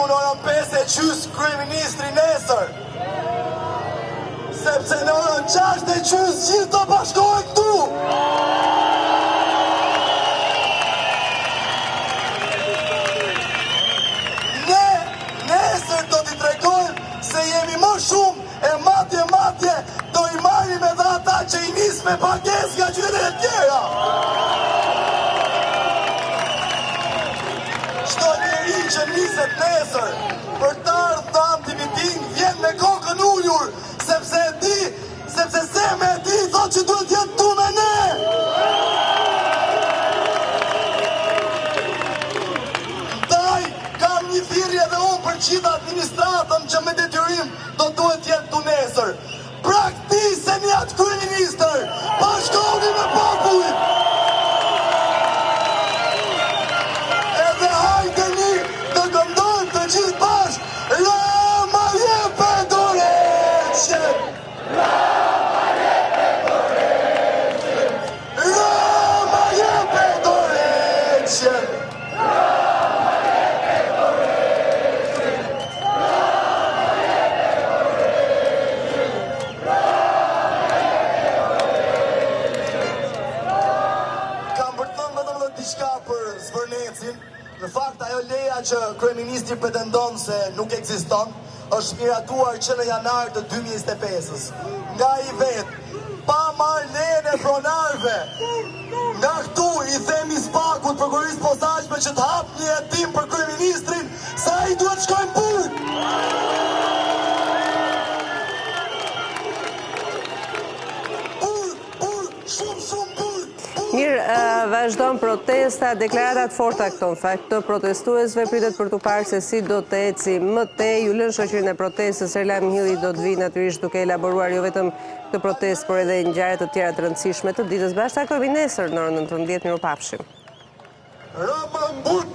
takimu në orën 5 e gjys kryeministri nesër. Sepse në orën 6 e gjys gjithë të bashkohen këtu. Ne nesër do t'i tregojmë se jemi më shumë e matje do i marrim edhe ata që i nis me pagesë nga qytetet e tjera. Çdo njeri që niset nesër për të ardhur në anti-miting vjen me kokën ullur, sepse e di, sepse zemra e di thotë që duhet jetë tu me ne. Ndaj kam një thirrje edhe unë për gjithë administratën që me detyrim do duhet jetë tu nesër. Praktiseni atë kryeministër, bashkohuni me popullin. Edhe hajdeni të këndojmë të gjithë bashkë. Rama jepe dorëheqjen. Rama jepe dorëheqjen. Rama jepe dorëheqjen. Rama jepe dorëheqjen. Rama jepe dorëheqjen. Kam për të thënë vetëm edhe diçka për Zvërnecin. Në fakt, ajo leja që kryeministri pretendon se nuk ekziston, është miratuar që në janar të 2025-ës. Nga i vetë, pa marrë lejen e pronarëve. Nga këtu i themi Spakut, prokurorisë posaçme që të hap një hetim për kryeministrin, sa ai duhet shkojnë burg. Burg, shumë burg. Mirë, vazhdon protesta, deklaratat forta këto në fakt të protestuesve, pritet për të parë se si do të eci më tej. Ju lën shoqërinë e protestës, Erlam Hilli do të vijë natyrisht duke elaboruar jo vetëm këtë protestë, por edhe ngjarje të tjera të rëndësishme të ditës. Bashkë takohemi nesër në orën 19:00. Mirupafshim. Rama burg